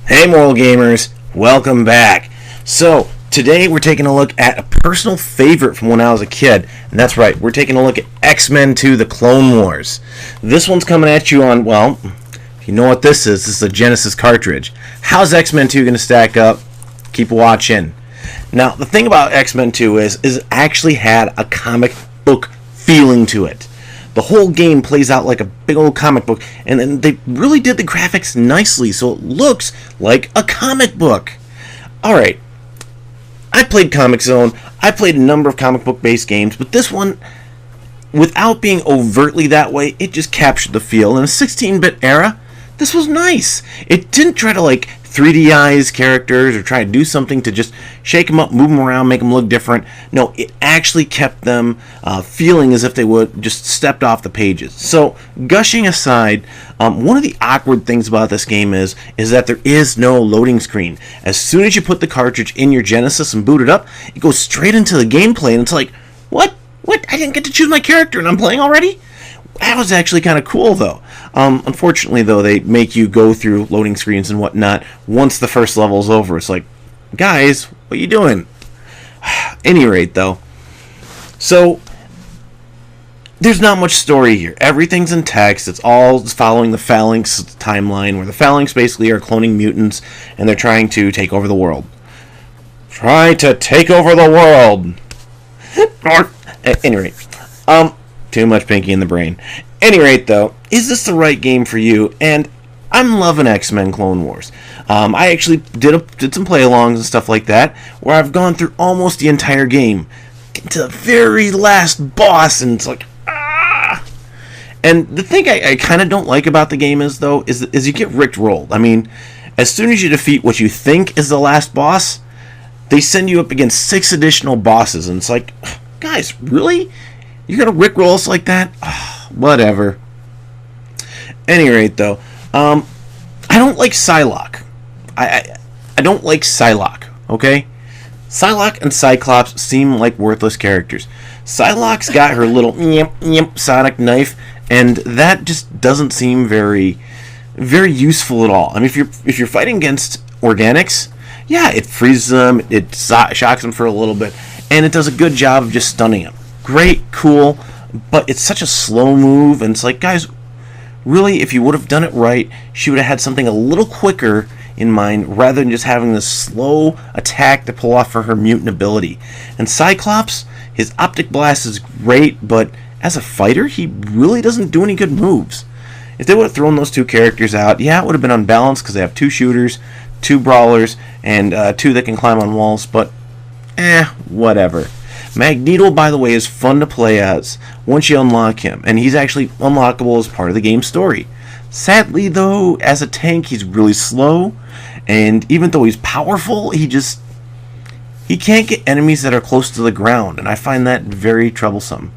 Hey Moral Gamers, welcome back. So, today we're taking a look at a personal favorite from when I was a kid. And that's right, we're taking a look at X-Men 2 The Clone Wars. This one's coming at you on, well, if you know what this is a Genesis cartridge. How's X-Men 2 going to stack up? Keep watching. Now, the thing about X-Men 2 is it actually had a comic book feeling to it. The whole game plays out like a big old comic book, and then they really did the graphics nicely, so it looks like a comic book. Alright, I played Comic Zone, I played a number of comic book based games, but this one, without being overtly that way, it just captured the feel. In a 16-bit era, this was nice. It didn't try to 3Dize characters or try to do something to just shake them up, move them around, make them look different. No, it actually kept them feeling as if they would just stepped off the pages. So, gushing aside, one of the awkward things about this game is that there is no loading screen. As soon as you put the cartridge in your Genesis and boot it up, it goes straight into the gameplay, and it's like, what? I didn't get to choose my character and I'm playing already? That was actually kind of cool, though. Unfortunately, though, they make you go through loading screens and whatnot once the first level is over. It's like, guys, what are you doing? Any rate, though. So, there's not much story here. Everything's in text. It's all following the Phalanx timeline, where the Phalanx basically are cloning mutants, and they're trying to take over the world. Try to take over the world! At any rate, too much Pinky in the brain. Any rate, though, is this the right game for you? And I'm loving X-Men Clone Wars. I actually did some play-alongs and stuff like that, where I've gone through almost the entire game, getting to the very last boss, and it's like, ah! And the thing I kind of don't like about the game is you get rickrolled. I mean, as soon as you defeat what you think is the last boss, they send you up against 6 additional bosses, and it's like, guys, really? You're gonna rickroll us like that? Oh, whatever. Any rate, though, I don't like Psylocke. I don't like Psylocke, okay? Psylocke and Cyclops seem like worthless characters. Psylocke's got her little sonic knife, and that just doesn't seem very useful at all. I mean, if you're fighting against organics, yeah, it freezes them, it shocks them for a little bit, and it does a good job of just stunning them. Great, cool, but it's such a slow move, and it's like, guys, really, if you would have done it right, she would have had something a little quicker in mind, rather than just having this slow attack to pull off for her mutant ability. And Cyclops, his optic blast is great, but as a fighter, he really doesn't do any good moves. If they would have thrown those two characters out, yeah, it would have been unbalanced, because they have 2 shooters, 2 brawlers, and 2 that can climb on walls, but whatever. Magneto, by the way, is fun to play as once you unlock him, and he's actually unlockable as part of the game's story. Sadly, though, as a tank, he's really slow, and even though he's powerful, he can't get enemies that are close to the ground, and I find that very troublesome.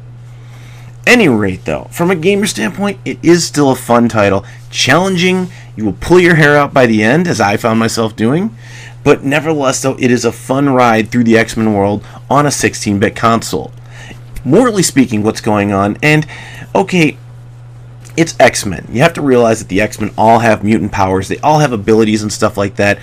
Any rate, though, from a gamer standpoint, it is still a fun title. Challenging, you will pull your hair out by the end, as I found myself doing. But nevertheless, though, it is a fun ride through the X-Men world on a 16-bit console. Morally speaking, what's going on? And, okay, it's X-Men. You have to realize that the X-Men all have mutant powers. They all have abilities and stuff like that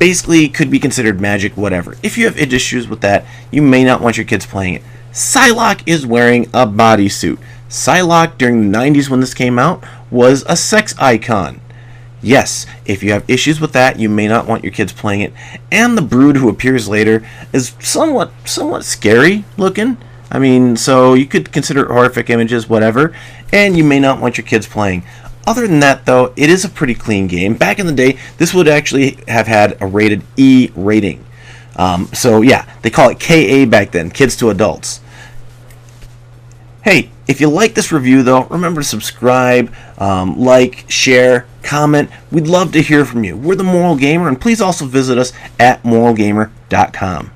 basically could be considered magic, whatever. If you have issues with that, you may not want your kids playing it. Psylocke is wearing a bodysuit. Psylocke, during the 90s when this came out, was a sex icon. Yes, if you have issues with that, you may not want your kids playing it. And the Brood, who appears later, is somewhat scary looking. I mean, so you could consider horrific images, whatever, and you may not want your kids playing. Other than that, though, it is a pretty clean game. Back in the day, this would actually have had a rated E rating. So yeah, they call it KA back then, kids to adults. Hey, if you like this review, though, remember to subscribe, like, share, comment. We'd love to hear from you. We're the Moral Gamer, and please also visit us at moralgamer.com.